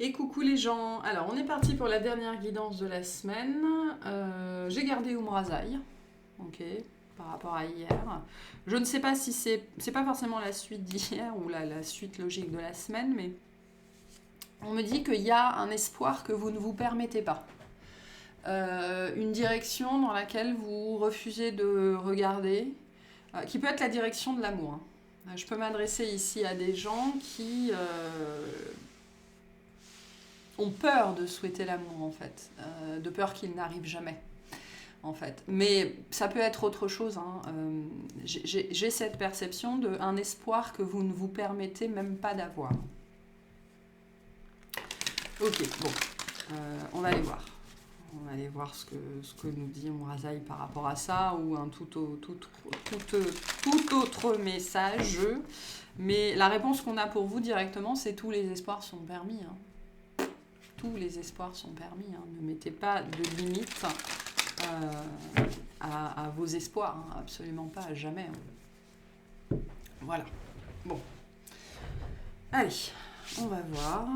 Et coucou les gens, alors on est parti pour la dernière guidance de la semaine. J'ai gardé Umrazai, ok, par rapport à hier. Je ne sais pas si c'est pas forcément la suite d'hier ou la suite logique de la semaine, mais on me dit qu'il y a un espoir que vous ne vous permettez pas. Une direction dans laquelle vous refusez de regarder, qui peut être la direction de l'amour. Je peux m'adresser ici à des gens qui ont peur de souhaiter l'amour, en fait, de peur qu'il n'arrive jamais, en fait. Mais ça peut être autre chose. Hein. J'ai cette perception d'un espoir que vous ne vous permettez même pas d'avoir. Ok, bon, on va aller voir. On va aller voir ce que nous dit Umrazai par rapport à ça, ou un tout autre message. Mais la réponse qu'on a pour vous directement, c'est tous les espoirs sont permis. Hein. Tous les espoirs sont permis. Hein. Ne mettez pas de limite à vos espoirs. Hein. Absolument pas, à jamais. Hein. Voilà. Bon. Allez, on va voir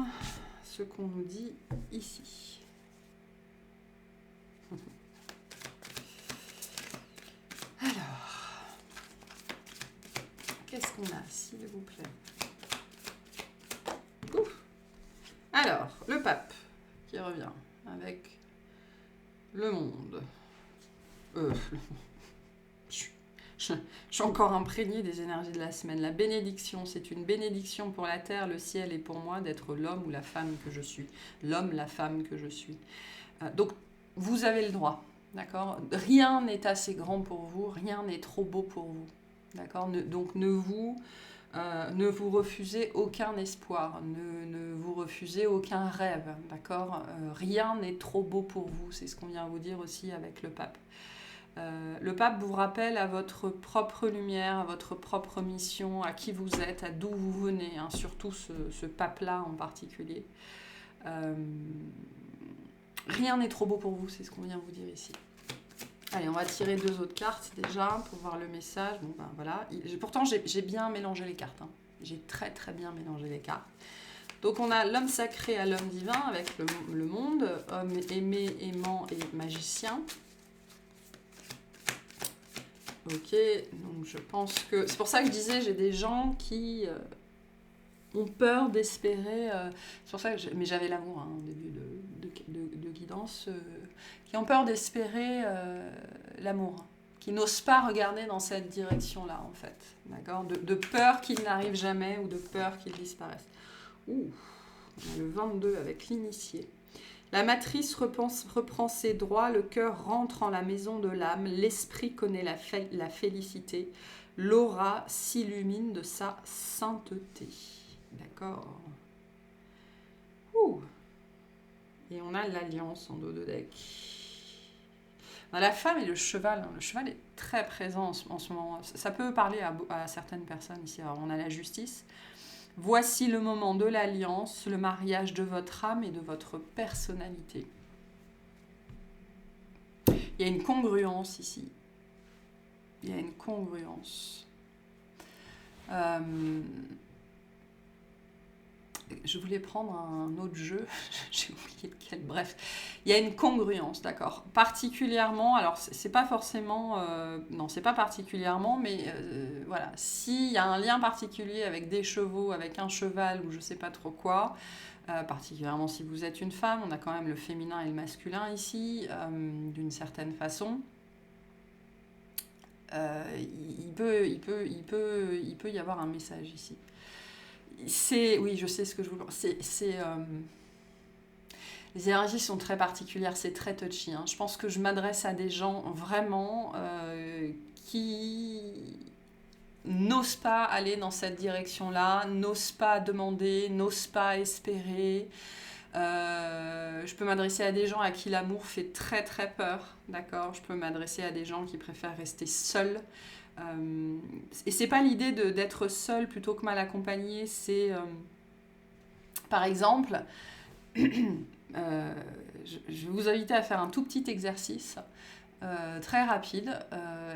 ce qu'on nous dit ici. Alors, qu'est-ce qu'on a, s'il vous plaît? Ouf. Alors, le pape qui revient avec le monde. Je suis encore imprégnée des énergies de la semaine. La bénédiction, c'est une bénédiction pour la terre, le ciel et pour moi d'être l'homme ou la femme que je suis. L'homme, la femme que je suis. Donc, vous avez le droit. D'accord ? Rien n'est assez grand pour vous, rien n'est trop beau pour vous. D'accord ? Donc ne vous refusez aucun espoir, ne vous refusez aucun rêve. D'accord ? Rien n'est trop beau pour vous, c'est ce qu'on vient vous dire aussi avec le pape. Le pape vous rappelle à votre propre lumière, à votre propre mission, à qui vous êtes, à d'où vous venez, hein, surtout ce pape-là en particulier. Rien n'est trop beau pour vous, c'est ce qu'on vient vous dire ici. Allez, on va tirer 2 autres cartes déjà pour voir le message. Bon, ben voilà. Pourtant, j'ai bien mélangé les cartes. Hein. J'ai très très bien mélangé les cartes. Donc, on a l'homme sacré à l'homme divin avec le monde, homme aimé, aimant et magicien. Ok, donc je pense que... C'est pour ça que je disais, j'ai des gens qui ont peur d'espérer... c'est pour ça que mais j'avais l'amour hein, au début de guidance... qui ont peur d'espérer l'amour, qui n'osent pas regarder dans cette direction-là, en fait. D'accord ? De peur qu'il n'arrive jamais ou de peur qu'il disparaisse. Ouh, on a le 22 avec l'initié. La matrice reprend ses droits, le cœur rentre en la maison de l'âme, l'esprit connaît la félicité, l'aura s'illumine de sa sainteté. D'accord ? Ouh. Et on a l'alliance en dos de deck. La femme et le cheval. Hein. Le cheval est très présent en ce moment. Ça peut parler à certaines personnes ici. Alors, on a la justice. Voici le moment de l'alliance, le mariage de votre âme et de votre personnalité. Il y a une congruence ici. Il y a une congruence. Je voulais prendre un autre jeu, j'ai oublié lequel, bref. Il y a une congruence, d'accord. Particulièrement, alors c'est pas forcément, non c'est pas particulièrement, mais voilà. S'il y a un lien particulier avec des chevaux, avec un cheval ou je sais pas trop quoi, particulièrement si vous êtes une femme, on a quand même le féminin et le masculin ici, d'une certaine façon. Il peut y avoir un message ici. Oui, je sais ce que je veux dire. Les énergies sont très particulières, c'est très touchy. Hein. Je pense que je m'adresse à des gens vraiment qui n'osent pas aller dans cette direction-là, n'osent pas demander, n'osent pas espérer. Je peux m'adresser à des gens à qui l'amour fait très très peur, d'accord ? Je peux m'adresser à des gens qui préfèrent rester seuls. Et c'est pas l'idée d'être seul plutôt que mal accompagné, c'est par exemple je vais vous inviter à faire un tout petit exercice. très rapide,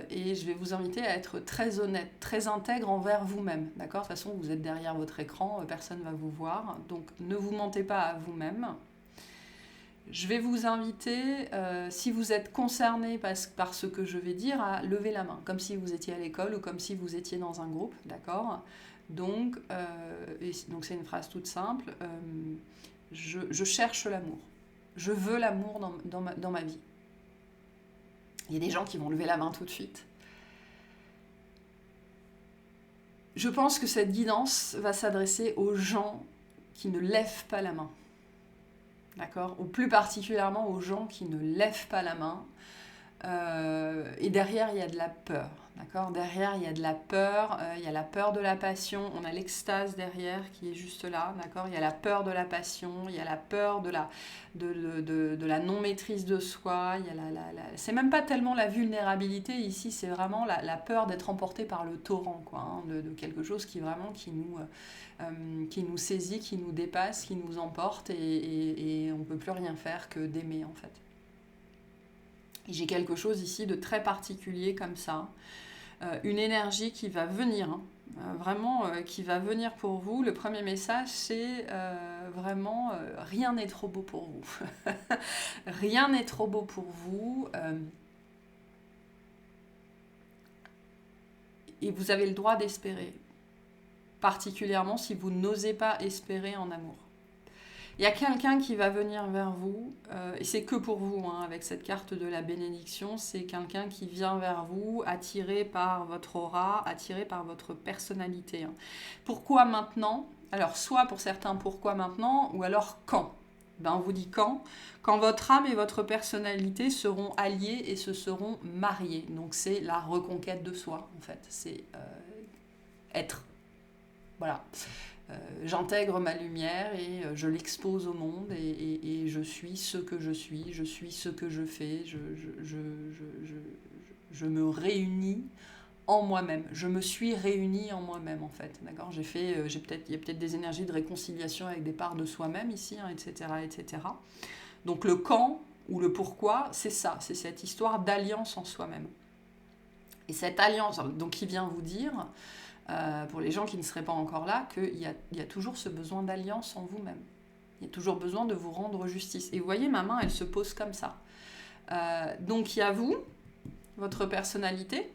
et je vais vous inviter à être très honnête, très intègre envers vous-même, d'accord? De toute façon, vous êtes derrière votre écran, personne ne va vous voir, donc ne vous mentez pas à vous-même. Je vais vous inviter, si vous êtes concerné par ce que je vais dire, à lever la main, comme si vous étiez à l'école ou comme si vous étiez dans un groupe, d'accord? Donc, donc c'est une phrase toute simple, je cherche l'amour, je veux l'amour dans ma vie. Il y a des gens qui vont lever la main tout de suite. Je pense que cette guidance va s'adresser aux gens qui ne lèvent pas la main. D'accord? Ou plus particulièrement aux gens qui ne lèvent pas la main. Et derrière, il y a de la peur. D'accord? Derrière, il y a de la peur. Il y a la peur de la passion. On a l'extase derrière qui est juste là. D'accord? Il y a la peur de la passion. Il y a la peur de la non-maîtrise de soi. Il y a c'est même pas tellement la vulnérabilité ici, c'est vraiment la peur d'être emporté par le torrent, quoi, hein, de quelque chose qui vraiment qui nous saisit, qui nous dépasse, qui nous emporte, et on ne peut plus rien faire que d'aimer, en fait. Et j'ai quelque chose ici de très particulier comme ça, une énergie qui va venir, hein, vraiment qui va venir pour vous. Le premier message, c'est vraiment rien n'est trop beau pour vous. Rien n'est trop beau pour vous. Et vous avez le droit d'espérer, particulièrement si vous n'osez pas espérer en amour. Il y a quelqu'un qui va venir vers vous, et c'est que pour vous, hein, avec cette carte de la bénédiction, c'est quelqu'un qui vient vers vous, attiré par votre aura, attiré par votre personnalité. Hein. Pourquoi maintenant? Alors, soit pour certains, pourquoi maintenant, ou alors quand? Ben, on vous dit quand votre âme et votre personnalité seront alliées et se seront mariées. Donc, c'est la reconquête de soi, en fait. C'est être. Voilà. J'intègre ma lumière et je l'expose au monde, et je suis ce que je suis ce que je fais, je me réunis en moi-même, je me suis réunie en moi-même, en fait, d'accord? Il y a peut-être des énergies de réconciliation avec des parts de soi-même ici, hein, etc., etc. Donc le quand ou le pourquoi, c'est ça, c'est cette histoire d'alliance en soi-même. Et cette alliance, donc, qui vient vous dire, pour les gens qui ne seraient pas encore là, qu'il y a toujours ce besoin d'alliance en vous-même. Il y a toujours besoin de vous rendre justice. Et vous voyez, ma main, elle se pose comme ça. Donc il y a vous, votre personnalité,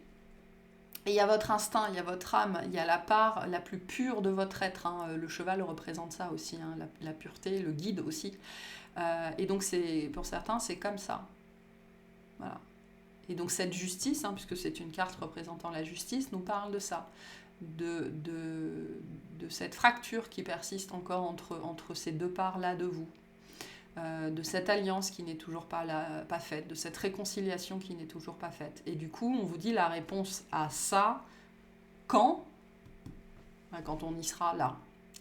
et il y a votre instinct, il y a votre âme, il y a la part la plus pure de votre être. Hein. Le cheval représente ça aussi, hein, la pureté, le guide aussi. Et donc pour certains, c'est comme ça. Voilà. Et donc cette justice, hein, puisque c'est une carte représentant la justice, nous parle de ça. De cette fracture qui persiste encore entre ces deux parts-là de vous, de cette alliance qui n'est toujours pas faite, de cette réconciliation qui n'est toujours pas faite. Et du coup, on vous dit la réponse à ça, quand on y sera là.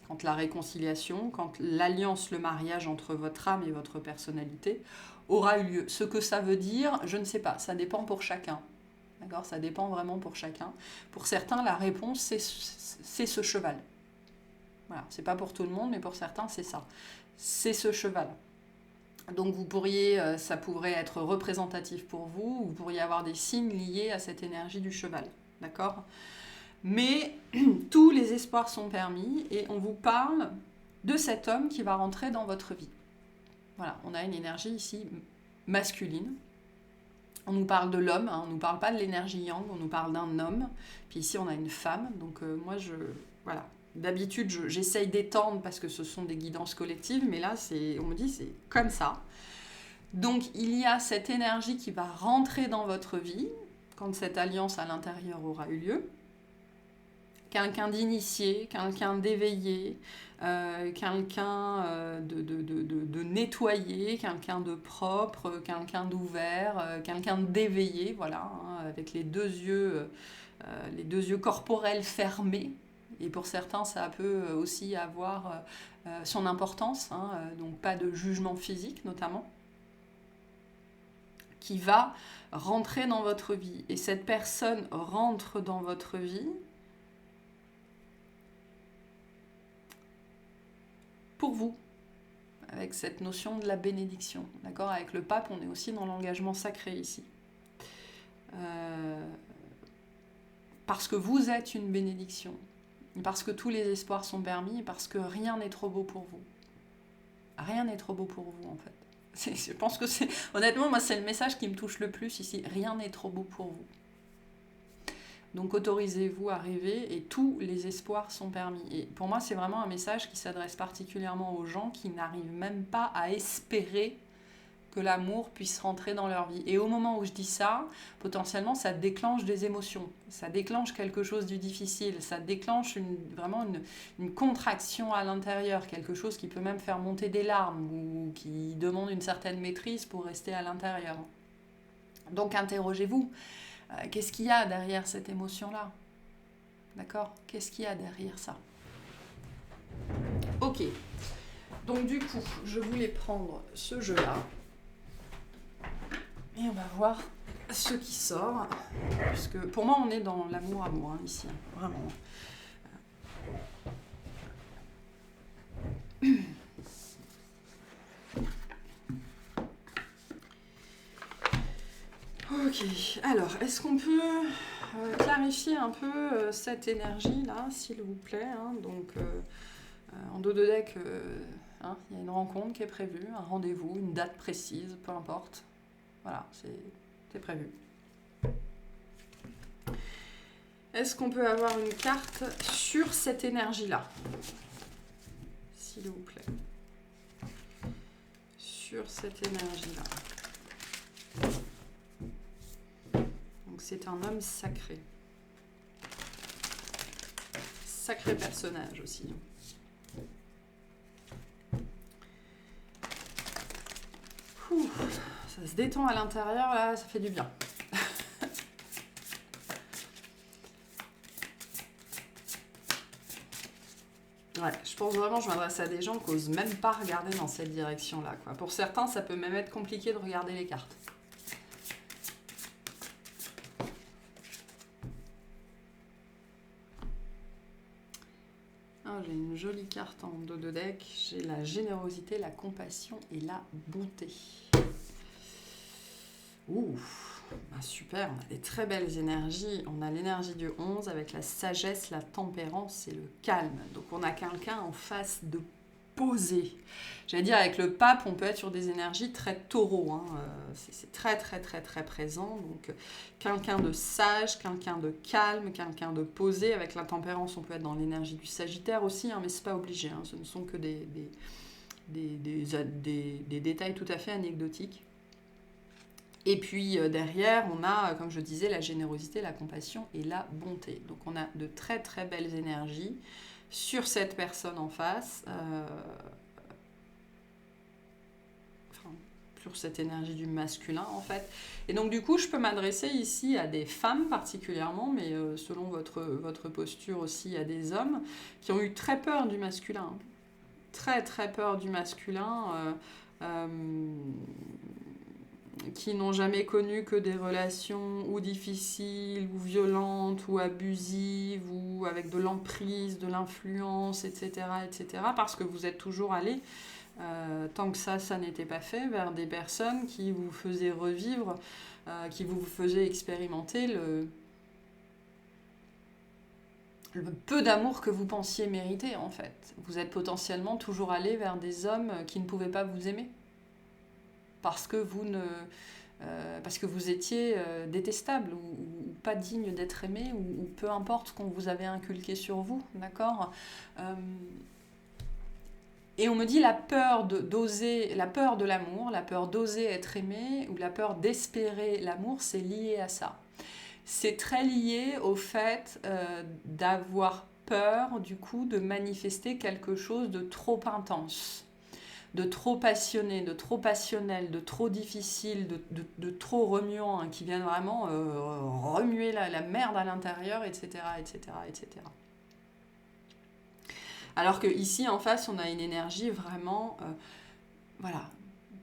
Quand la réconciliation, quand l'alliance, le mariage entre votre âme et votre personnalité aura eu lieu. Ce que ça veut dire, je ne sais pas, ça dépend pour chacun. D'accord ? Ça dépend vraiment pour chacun. Pour certains, la réponse, c'est ce cheval. Voilà, c'est pas pour tout le monde, mais pour certains, c'est ça. C'est ce cheval. Donc ça pourrait être représentatif pour vous, vous pourriez avoir des signes liés à cette énergie du cheval. D'accord ? Mais tous les espoirs sont permis, et on vous parle de cet homme qui va rentrer dans votre vie. Voilà, on a une énergie ici masculine. On nous parle de l'homme, hein, on ne nous parle pas de l'énergie yang, on nous parle d'un homme. Puis ici, on a une femme. Donc moi, voilà. D'habitude, j'essaye d'étendre parce que ce sont des guidances collectives, mais là, on me dit c'est comme ça. Donc, il y a cette énergie qui va rentrer dans votre vie quand cette alliance à l'intérieur aura eu lieu. Quelqu'un d'initié, quelqu'un d'éveillé, quelqu'un de nettoyé, quelqu'un de propre, quelqu'un d'ouvert, quelqu'un d'éveillé, voilà, hein, avec les deux yeux corporels fermés. Et pour certains, ça peut aussi avoir son importance, hein, donc pas de jugement physique notamment, qui va rentrer dans votre vie. Et cette personne rentre dans votre vie pour vous, avec cette notion de la bénédiction. D'accord ? Avec le pape, on est aussi dans l'engagement sacré ici. parce que vous êtes une bénédiction, parce que tous les espoirs sont permis, parce que rien n'est trop beau pour vous. Rien n'est trop beau pour vous, en fait. Je pense que c'est... Honnêtement, moi, c'est le message qui me touche le plus ici. Rien n'est trop beau pour vous. Donc, autorisez-vous à rêver et tous les espoirs sont permis. Et pour moi, c'est vraiment un message qui s'adresse particulièrement aux gens qui n'arrivent même pas à espérer que l'amour puisse rentrer dans leur vie. Et au moment où je dis ça, potentiellement, ça déclenche des émotions. Ça déclenche quelque chose de difficile. Ça déclenche vraiment une contraction à l'intérieur. Quelque chose qui peut même faire monter des larmes ou qui demande une certaine maîtrise pour rester à l'intérieur. Donc, interrogez-vous. Qu'est-ce qu'il y a derrière cette émotion-là? D'accord? Qu'est-ce qu'il y a derrière ça? Ok. Donc, du coup, je voulais prendre ce jeu-là. Et on va voir ce qui sort, puisque pour moi on est dans l'amour-amour hein, ici, vraiment. Ok, alors est-ce qu'on peut clarifier un peu cette énergie-là, s'il vous plaît hein, donc en dos de deck, hein, il y a une rencontre qui est prévue, un rendez-vous, une date précise, peu importe. Voilà, c'est prévu. Est-ce qu'on peut avoir une carte sur cette énergie-là? S'il vous plaît. Sur cette énergie-là. Donc c'est un homme sacré. Sacré personnage aussi. Ouh, ça se détend à l'intérieur, là, ça fait du bien. Ouais, je pense vraiment que je m'adresse à des gens qui n'osent même pas regarder dans cette direction-là, quoi. Pour certains, ça peut même être compliqué de regarder les cartes. Ah, j'ai une jolie carte en dos de deck. J'ai la générosité, la compassion et la bonté. Ouh, bah super, on a des très belles énergies. On a l'énergie du 11 avec la sagesse, la tempérance et le calme. Donc on a quelqu'un en face de posé. J'allais dire, avec le pape, on peut être sur des énergies très taureau. Hein. C'est très, très, très, très présent. Donc quelqu'un de sage, quelqu'un de calme, quelqu'un de posé. Avec la tempérance, on peut être dans l'énergie du sagittaire aussi, hein, mais c'est pas obligé. Hein. Ce ne sont que des détails tout à fait anecdotiques. Et puis derrière, on a, comme je disais, la générosité, la compassion et la bonté. Donc on a de très très belles énergies sur cette personne en face, sur cette énergie du masculin en fait. Et donc du coup, je peux m'adresser ici à des femmes particulièrement, mais selon votre posture aussi à des hommes qui ont eu très peur du masculin. Très très peur du masculin. Qui n'ont jamais connu que des relations ou difficiles, ou violentes, ou abusives, ou avec de l'emprise, de l'influence, etc., etc., parce que vous êtes toujours allé, tant que ça n'était pas fait, vers des personnes qui vous faisaient revivre, qui vous faisaient expérimenter le peu d'amour que vous pensiez mériter, en fait. Vous êtes potentiellement toujours allé vers des hommes qui ne pouvaient pas vous aimer. Parce que vous étiez détestable ou pas digne d'être aimé ou peu importe ce qu'on vous avait inculqué sur vous, d'accord. Et on me dit la peur de l'amour, la peur d'oser être aimé ou la peur d'espérer l'amour, c'est lié à ça. C'est très lié au fait d'avoir peur du coup de manifester quelque chose de trop intense, de trop passionné, de trop passionnel, de trop difficile, de trop remuant, hein, qui viennent vraiment remuer la merde à l'intérieur, etc., etc., etc. Alors que ici, en face, on a une énergie vraiment, voilà,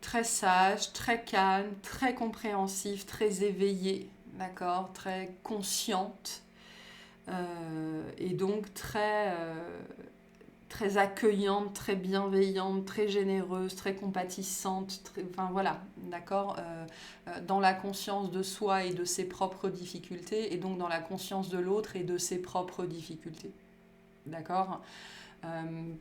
très sage, très calme, très compréhensive, très éveillée, d'accord, très consciente, et donc très très accueillante, très bienveillante, très généreuse, très compatissante, enfin voilà, d'accord, dans la conscience de soi et de ses propres difficultés, et donc dans la conscience de l'autre et de ses propres difficultés. D'accord ?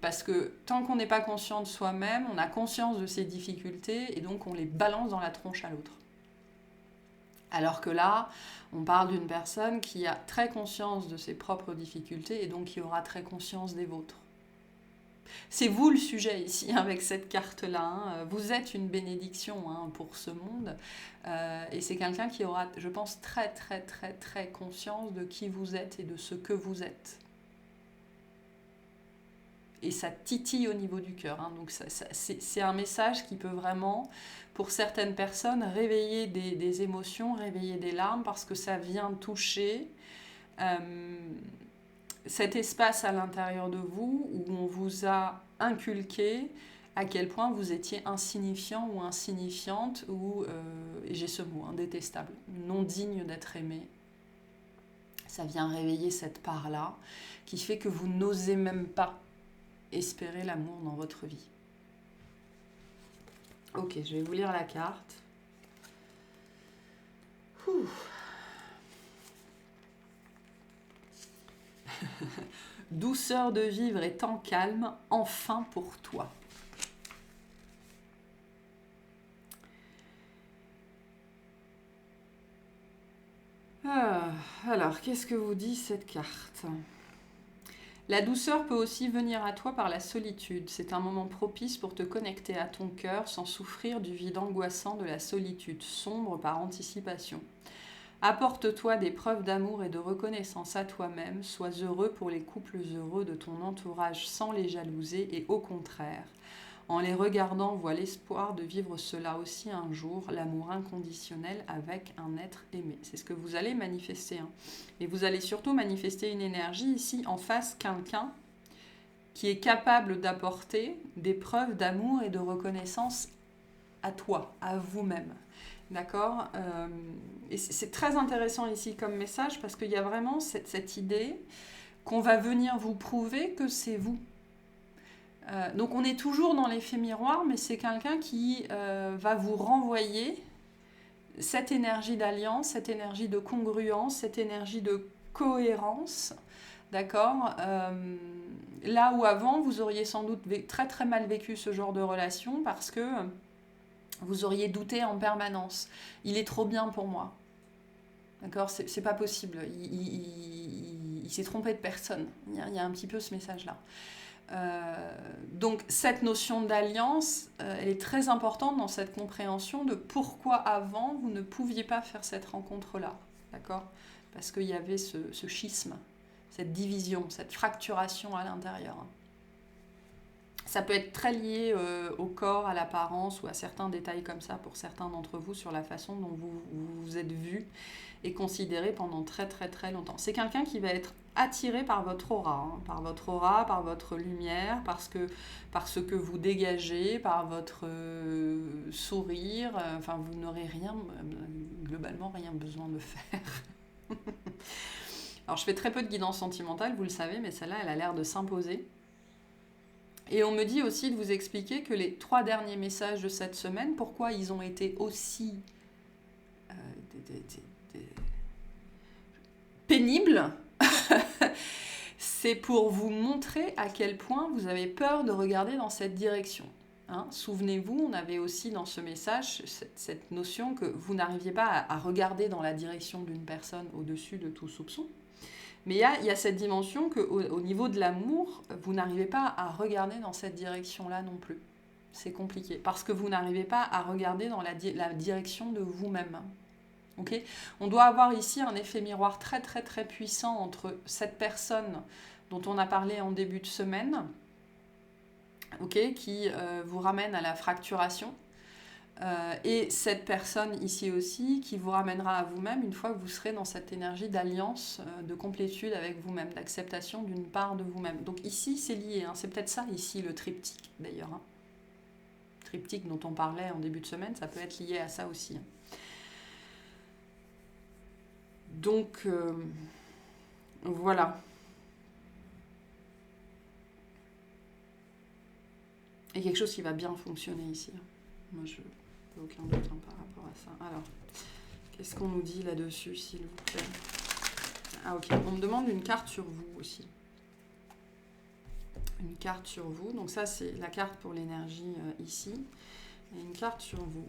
Parce que tant qu'on n'est pas conscient de soi-même, on a conscience de ses difficultés et donc on les balance dans la tronche à l'autre. Alors que là, on parle d'une personne qui a très conscience de ses propres difficultés et donc qui aura très conscience des vôtres. C'est vous le sujet ici avec cette carte-là. Hein. Vous êtes une bénédiction pour ce monde. Et c'est quelqu'un qui aura, je pense, très très très très conscience de qui vous êtes et de ce que vous êtes. Et ça titille au niveau du cœur. Hein. Donc c'est un message qui peut vraiment, pour certaines personnes, réveiller des émotions, réveiller des larmes, parce que ça vient toucher cet espace à l'intérieur de vous où on vous a inculqué à quel point vous étiez insignifiant ou insignifiante, ou, et j'ai ce mot, indétestable, non digne d'être aimé. Ça vient réveiller cette part-là qui fait que vous n'osez même pas espérer l'amour dans votre vie. Ok, je vais vous lire la carte. Douceur de vivre et temps calme, enfin pour toi. Alors, qu'est-ce que vous dit cette carte ? La douceur peut aussi venir à toi par la solitude. C'est un moment propice pour te connecter à ton cœur sans souffrir du vide angoissant de la solitude, sombre par anticipation. Apporte-toi des preuves d'amour et de reconnaissance à toi-même. Sois heureux pour les couples heureux de ton entourage sans les jalouser et au contraire. En les regardant, vois l'espoir de vivre cela aussi un jour, l'amour inconditionnel avec un être aimé. C'est ce que vous allez manifester. Hein. Et vous allez surtout manifester une énergie ici en face, quelqu'un qui est capable d'apporter des preuves d'amour et de reconnaissance à toi, à vous-même. D'accord ? Et c'est très intéressant ici comme message parce qu'il y a vraiment cette idée qu'on va venir vous prouver que c'est vous. Donc on est toujours dans l'effet miroir, mais c'est quelqu'un qui va vous renvoyer cette énergie d'alliance, cette énergie de congruence, cette énergie de cohérence, d'accord ? Là où avant, vous auriez sans doute très très mal vécu ce genre de relation parce que vous auriez douté en permanence. Il est trop bien pour moi. D'accord ? C'est pas possible. Il s'est trompé de personne. Il y a un petit peu ce message-là. Donc cette notion d'alliance, elle est très importante dans cette compréhension de pourquoi avant vous ne pouviez pas faire cette rencontre-là, d'accord ? Parce qu'il y avait ce schisme, cette division, cette fracturation à l'intérieur. Ça peut être très lié au corps, à l'apparence ou à certains détails comme ça pour certains d'entre vous sur la façon dont vous vous êtes vu et considéré pendant très très très longtemps. C'est quelqu'un qui va être attiré par votre aura, par votre lumière, par ce que vous dégagez, par votre sourire. Enfin, vous n'aurez globalement rien besoin de faire. Alors, je fais très peu de guidance sentimentale, vous le savez, mais celle-là, elle a l'air de s'imposer. Et on me dit aussi de vous expliquer que les 3 derniers messages de cette semaine, pourquoi ils ont été aussi pénibles, c'est pour vous montrer à quel point vous avez peur de regarder dans cette direction. Hein, souvenez-vous, on avait aussi dans ce message cette notion que vous n'arriviez pas à regarder dans la direction d'une personne au-dessus de tout soupçon. Mais il y a cette dimension qu'au niveau de l'amour, vous n'arrivez pas à regarder dans cette direction-là non plus. C'est compliqué, parce que vous n'arrivez pas à regarder dans la direction de vous-même. Okay ? On doit avoir ici un effet miroir très très très puissant entre cette personne dont on a parlé en début de semaine, okay, qui vous ramène à la fracturation, et cette personne ici aussi qui vous ramènera à vous-même une fois que vous serez dans cette énergie d'alliance, de complétude avec vous-même, d'acceptation d'une part de vous-même. Donc ici c'est lié, hein, c'est peut-être ça ici le triptyque d'ailleurs. Hein. Triptyque dont on parlait en début de semaine, ça peut être lié à ça aussi. Hein. Donc voilà. Et quelque chose qui va bien fonctionner ici. Moi, je n'ai aucun doute par rapport à ça. Alors, qu'est-ce qu'on nous dit là-dessus, s'il vous plaît? Ah, ok. On me demande une carte sur vous aussi. Une carte sur vous. Donc ça, c'est la carte pour l'énergie ici. Et une carte sur vous.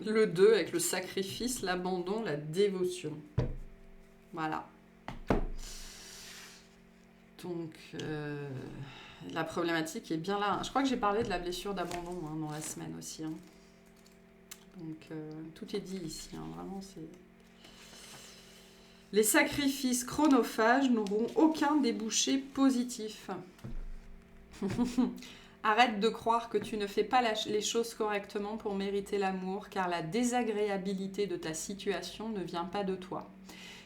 Le 2 avec le sacrifice, l'abandon, la dévotion. Voilà. Donc, la problématique est bien là. Je crois que j'ai parlé de la blessure d'abandon dans la semaine aussi. Hein. Donc, tout est dit ici. Hein. Vraiment, c'est... Les sacrifices chronophages n'auront aucun débouché positif. Arrête de croire que tu ne fais pas les choses correctement pour mériter l'amour, car la désagréabilité de ta situation ne vient pas de toi.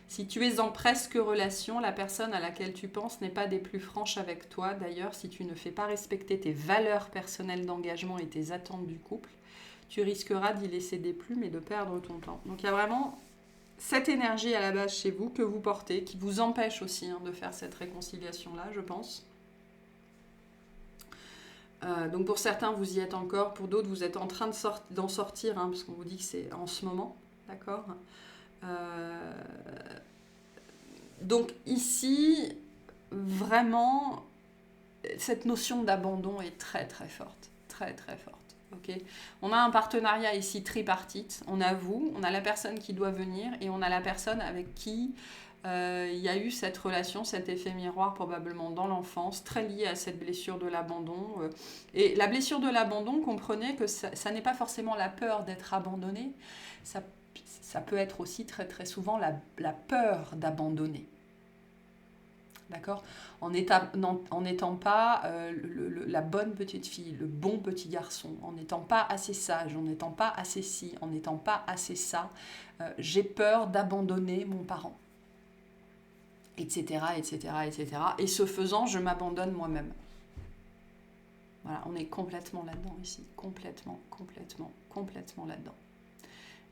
Si tu es en presque relation, la personne à laquelle tu penses n'est pas des plus franches avec toi. D'ailleurs, si tu ne fais pas respecter tes valeurs personnelles d'engagement et tes attentes du couple, tu risqueras d'y laisser des plumes et de perdre ton temps. Donc il y a vraiment cette énergie à la base chez vous que vous portez, qui vous empêche aussi de faire cette réconciliation-là, je pense. Donc pour certains, vous y êtes encore. Pour d'autres, vous êtes en train d'en sortir, parce qu'on vous dit que c'est en ce moment. D'accord ? Donc ici, vraiment, cette notion d'abandon est très très forte. Très très forte. Okay ? On a un partenariat ici tripartite. On a vous, on a la personne qui doit venir et on a la personne avec qui il y a eu cette relation, cet effet miroir probablement dans l'enfance, très lié à cette blessure de l'abandon. Et la blessure de l'abandon, comprenez que ça n'est pas forcément la peur d'être abandonné, ça peut être aussi très très souvent la peur d'abandonner. D'accord ? En n'étant pas la bonne petite fille, le bon petit garçon, en n'étant pas assez sage, en n'étant pas assez ci, en n'étant pas assez ça, j'ai peur d'abandonner mon parent. Etc., etc., etc. Et ce faisant, je m'abandonne moi-même. Voilà, on est complètement là-dedans ici. Complètement là-dedans.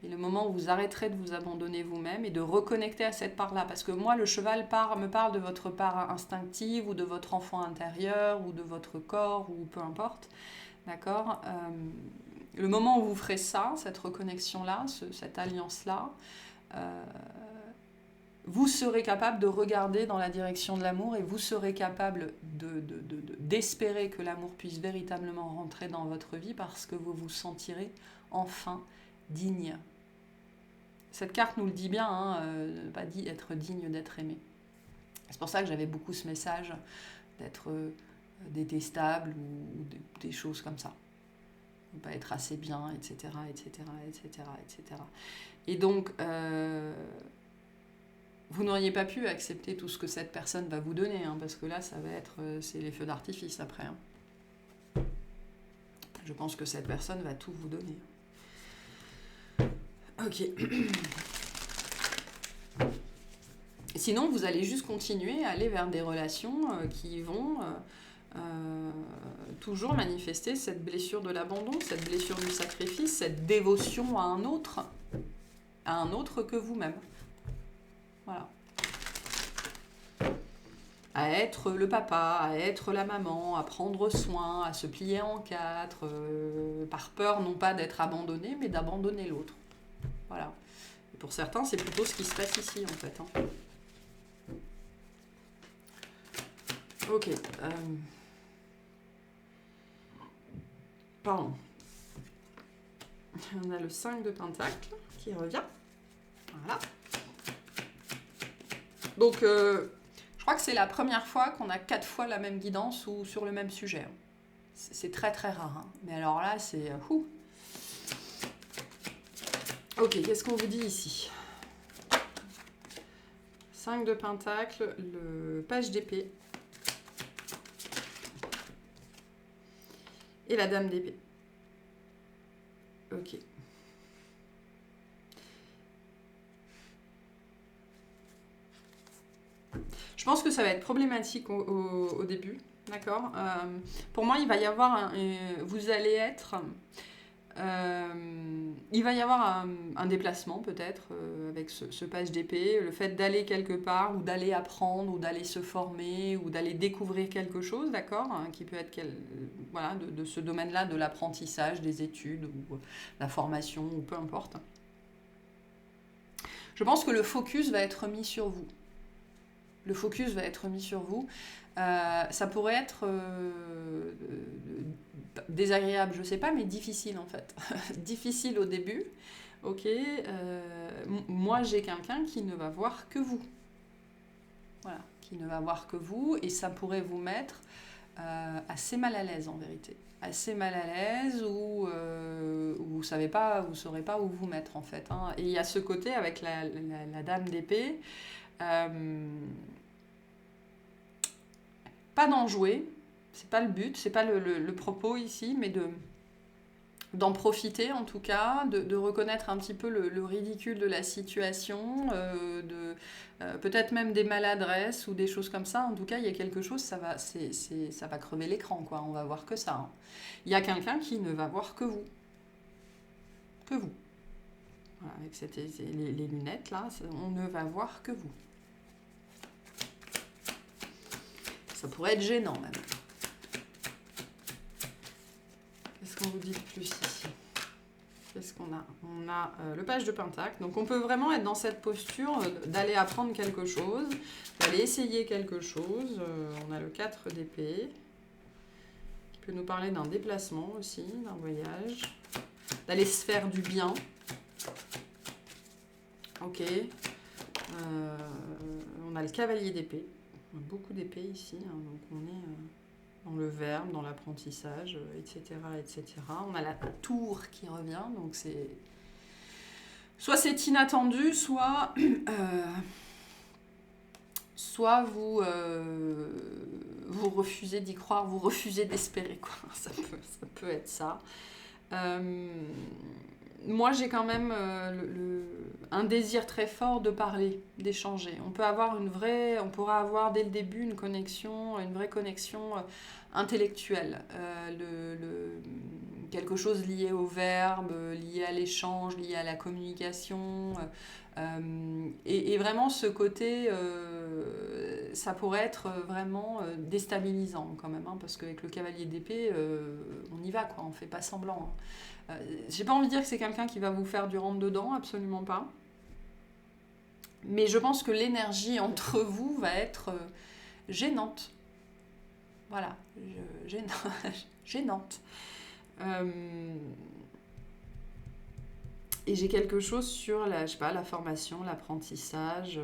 Et le moment où vous arrêterez de vous abandonner vous-même et de reconnecter à cette part-là, parce que moi, le cheval me parle de votre part instinctive ou de votre enfant intérieur ou de votre corps ou peu importe. D'accord ? Le moment où vous ferez ça, cette reconnexion-là, cette alliance-là, vous serez capable de regarder dans la direction de l'amour et vous serez capable d'espérer que l'amour puisse véritablement rentrer dans votre vie parce que vous vous sentirez enfin digne. Cette carte nous le dit bien, pas dit être digne d'être aimé. C'est pour ça que j'avais beaucoup ce message d'être détestable ou des choses comme ça. Ne pas être assez bien, etc., etc., etc., etc. Et donc... vous n'auriez pas pu accepter tout ce que cette personne va vous donner, parce que là, ça va être, c'est les feux d'artifice après. Je pense que cette personne va tout vous donner. Ok. Sinon, vous allez juste continuer à aller vers des relations qui vont toujours manifester cette blessure de l'abandon, cette blessure du sacrifice, cette dévotion à un autre que vous-même. Voilà. À être le papa, à être la maman, à prendre soin, à se plier en quatre, par peur non pas d'être abandonné, mais d'abandonner l'autre. Voilà. Et pour certains, c'est plutôt ce qui se passe ici, en fait. Ok. Pardon. On a le 5 de Pentacle qui revient. Voilà. Donc, je crois que c'est la première fois qu'on a 4 fois la même guidance ou sur le même sujet. C'est très très rare. Mais alors là, c'est... Ok, qu'est-ce qu'on vous dit ici ? 5 de Pentacle, le page d'épée. Et la dame d'épée. Ok. Je pense que ça va être problématique au début, d'accord. Pour moi, il va y avoir vous allez être... il va y avoir un déplacement peut-être avec ce page d'épée, le fait d'aller quelque part ou d'aller apprendre ou d'aller se former ou d'aller découvrir quelque chose, d'accord, hein, qui peut être voilà, de ce domaine-là, de l'apprentissage, des études ou la formation ou peu importe. Je pense que le focus va être mis sur vous. Le focus va être mis sur vous. Ça pourrait être désagréable, je sais pas, mais difficile en fait. Difficile au début. Ok. Moi, j'ai quelqu'un qui ne va voir que vous. Voilà. Qui ne va voir que vous. Et ça pourrait vous mettre assez mal à l'aise en vérité. Assez mal à l'aise ou vous ne saurez pas où vous mettre en fait. Hein. Et il y a ce côté avec la dame d'épée. Pas d'en jouer, c'est pas le but, c'est pas le propos ici, mais d'en profiter en tout cas, de reconnaître un petit peu le ridicule de la situation, peut-être même des maladresses ou des choses comme ça. En tout cas, il y a quelque chose, ça va crever l'écran, quoi. On va voir que ça. Hein. Il y a quelqu'un qui ne va voir que vous. Que vous. Voilà, avec les lunettes, là, on ne va voir que vous. Ça pourrait être gênant, même. Qu'est-ce qu'on vous dit de plus ici? Qu'est-ce qu'on a? On a le page de Pentacle. Donc, on peut vraiment être dans cette posture d'aller apprendre quelque chose, d'aller essayer quelque chose. On a le 4 d'épée, qui peut nous parler d'un déplacement aussi, d'un voyage, d'aller se faire du bien. Ok. On a le cavalier d'épée. On a beaucoup d'épées ici, hein, donc on est dans le verbe, dans l'apprentissage, etc., etc. On a la tour qui revient, donc c'est... Soit c'est inattendu, soit vous refusez d'y croire, vous refusez d'espérer, quoi. Ça peut être ça. Moi, j'ai quand même un désir très fort de parler, d'échanger. On pourra avoir dès le début une vraie connexion intellectuelle. Quelque chose lié au verbe, lié à l'échange, lié à la communication. Et vraiment, ce côté, ça pourrait être vraiment déstabilisant quand même, hein, parce qu'avec le cavalier d'épée, on y va, quoi, on ne fait pas semblant. Hein. J'ai pas envie de dire que c'est quelqu'un qui va vous faire du rentre-dedans, absolument pas. Mais je pense que l'énergie entre vous va être gênante. Voilà, gênante. Et j'ai quelque chose sur la formation, l'apprentissage,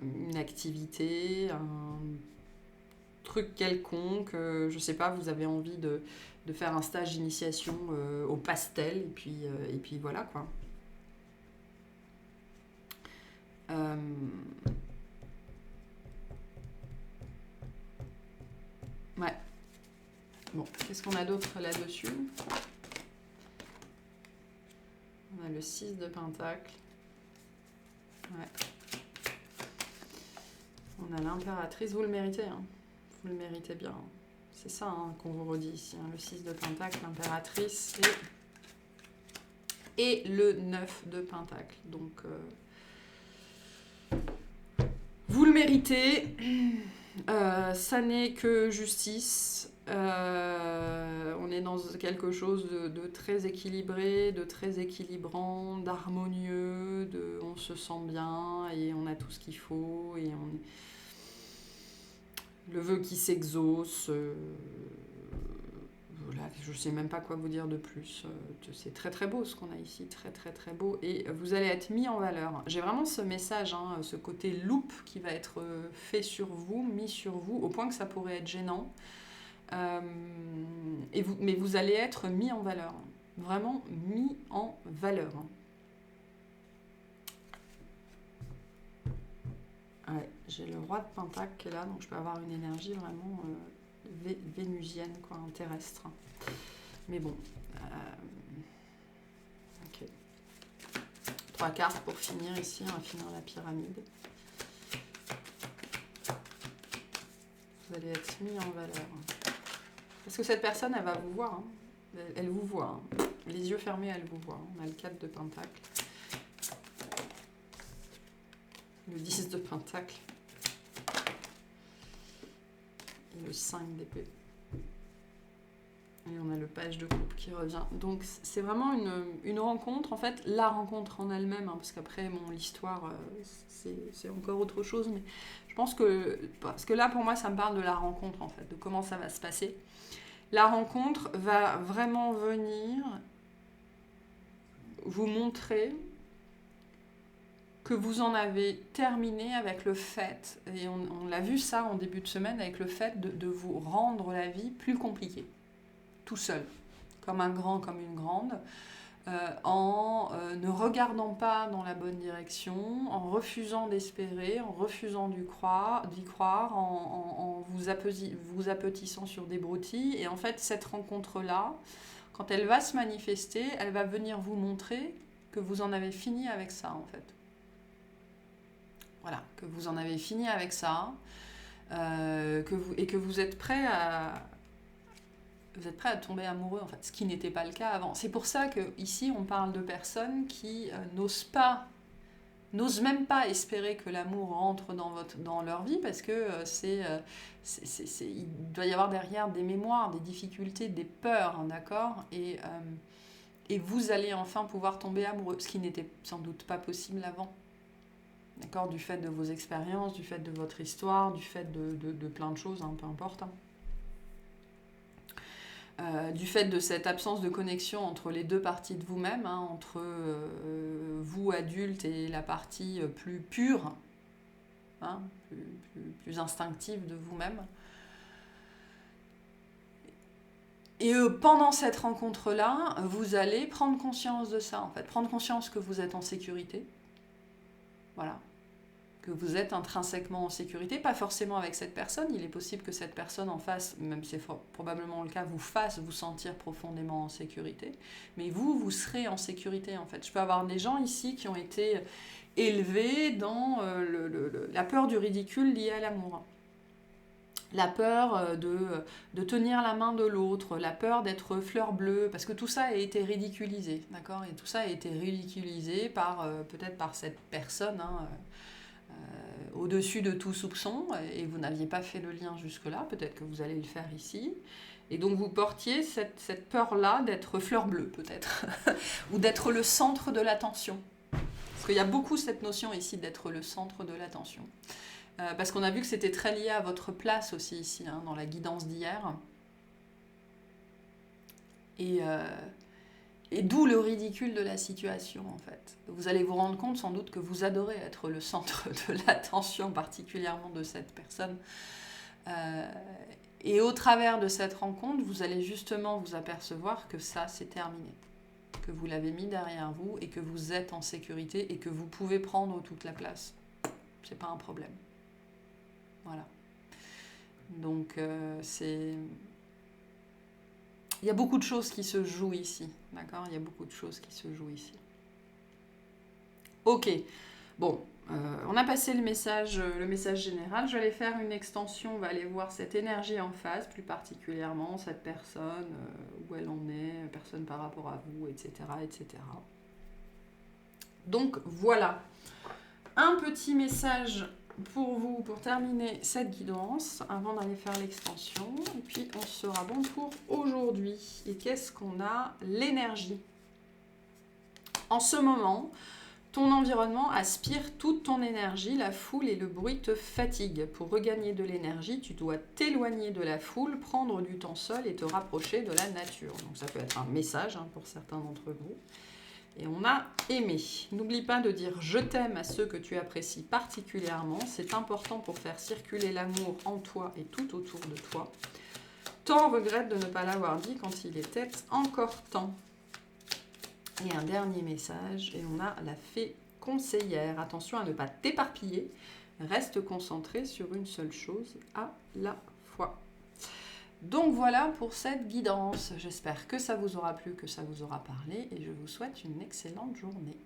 une activité, un truc quelconque. Je sais pas, vous avez envie de faire un stage d'initiation au pastel, et puis voilà, quoi. Ouais. Bon, qu'est-ce qu'on a d'autre là-dessus? On a le 6 de Pentacle. Ouais. On a l'impératrice. Vous le méritez, hein. Vous le méritez bien. C'est ça, hein, qu'on vous redit ici. Hein. Le 6 de Pentacle, l'impératrice et le 9 de Pentacle. Donc, vous le méritez. Ça n'est que justice. On est dans quelque chose de très équilibré, de très équilibrant, d'harmonieux, on se sent bien et on a tout ce qu'il faut et le vœu qui s'exauce. Voilà, je ne sais même pas quoi vous dire de plus. C'est très très beau ce qu'on a ici, très très très beau. Et vous allez être mis en valeur. J'ai vraiment ce message, hein, ce côté loupe qui va être fait sur vous, mis sur vous, au point que ça pourrait être gênant. Mais vous allez être mis en valeur. Vraiment mis en valeur. Ouais, j'ai le roi de Pentacle qui est là, donc je peux avoir une énergie vraiment vénusienne, quoi, terrestre. Mais bon. Ok. 3 cartes pour finir ici, on va finir la pyramide. Vous allez être mis en valeur. Parce que cette personne, elle va vous voir. Hein. Elle vous voit. Hein. Les yeux fermés, elle vous voit. On a le 4 de Pentacle. Le 10 de Pentacle. Et le 5 d'épée. Et on a le page de coupe qui revient. Donc c'est vraiment une rencontre, en fait, la rencontre en elle-même, hein, parce qu'après, bon, l'histoire, c'est encore autre chose, mais je pense que, parce que là, pour moi, ça me parle de la rencontre, en fait, de comment ça va se passer. La rencontre va vraiment venir vous montrer que vous en avez terminé avec le fait, et on l'a vu ça en début de semaine, avec le fait de vous rendre la vie plus compliquée. Tout seul, comme un grand, comme une grande, en ne regardant pas dans la bonne direction, en refusant d'espérer, en refusant d'y croire, en vous appetissant sur des broutilles. Et en fait, cette rencontre-là, quand elle va se manifester, elle va venir vous montrer que vous en avez fini avec ça, en fait. Voilà, que vous en avez fini avec ça, que vous êtes prêt à... Vous êtes prêt à tomber amoureux, en fait, ce qui n'était pas le cas avant. C'est pour ça qu'ici, on parle de personnes qui n'osent même pas espérer que l'amour rentre dans leur vie, parce que il doit y avoir derrière des mémoires, des difficultés, des peurs, hein, d'accord, et vous allez enfin pouvoir tomber amoureux, ce qui n'était sans doute pas possible avant. D'accord, du fait de vos expériences, du fait de votre histoire, du fait de plein de choses, hein, peu importe. Hein. Du fait de cette absence de connexion entre les deux parties de vous-même, hein, entre vous adulte et la partie plus pure, hein, plus instinctive de vous-même. Et pendant cette rencontre-là, vous allez prendre conscience de ça, en fait. Prendre conscience que vous êtes en sécurité. Voilà. Que vous êtes intrinsèquement en sécurité, pas forcément avec cette personne. Il est possible que cette personne en face, même si c'est probablement le cas, vous fasse vous sentir profondément en sécurité. Mais vous serez en sécurité, en fait. Je peux avoir des gens ici qui ont été élevés dans la peur du ridicule liée à l'amour. La peur de tenir la main de l'autre, la peur d'être fleur bleue, parce que tout ça a été ridiculisé, d'accord ? Et tout ça a été ridiculisé peut-être par cette personne, hein, au-dessus de tout soupçon, et vous n'aviez pas fait le lien jusque-là, peut-être que vous allez le faire ici. Et donc vous portiez cette peur-là d'être fleur bleue, peut-être, ou d'être le centre de l'attention. Parce qu'il y a beaucoup cette notion ici d'être le centre de l'attention. Parce qu'on a vu que c'était très lié à votre place aussi ici, hein, dans la guidance d'hier. Et d'où le ridicule de la situation, en fait. Vous allez vous rendre compte sans doute que vous adorez être le centre de l'attention, particulièrement de cette personne. Et au travers de cette rencontre, vous allez justement vous apercevoir que ça, c'est terminé. Que vous l'avez mis derrière vous et que vous êtes en sécurité et que vous pouvez prendre toute la place. C'est pas un problème. Voilà. Donc, il y a beaucoup de choses qui se jouent ici, d'accord ? Il y a beaucoup de choses qui se jouent ici. Ok, bon, on a passé le message général. Je vais aller faire une extension, on va aller voir cette énergie en face, plus particulièrement cette personne, où elle en est, personne par rapport à vous, etc., etc. Donc, voilà. Un petit message pour vous, pour terminer cette guidance, avant d'aller faire l'extension. Et puis, on sera bon pour aujourd'hui. Et qu'est-ce qu'on a ? L'énergie. En ce moment, ton environnement aspire toute ton énergie. La foule et le bruit te fatiguent. Pour regagner de l'énergie, tu dois t'éloigner de la foule, prendre du temps seul et te rapprocher de la nature. Donc, ça peut être un message, hein, pour certains d'entre vous. Et on a aimé. N'oublie pas de dire « je t'aime » à ceux que tu apprécies particulièrement. C'est important pour faire circuler l'amour en toi et tout autour de toi. Tant regrette de ne pas l'avoir dit quand il était encore temps. Et un dernier message, et on a la fée conseillère. Attention à ne pas t'éparpiller. Reste concentré sur une seule chose à la fois. Donc voilà pour cette guidance. J'espère que ça vous aura plu, que ça vous aura parlé et je vous souhaite une excellente journée.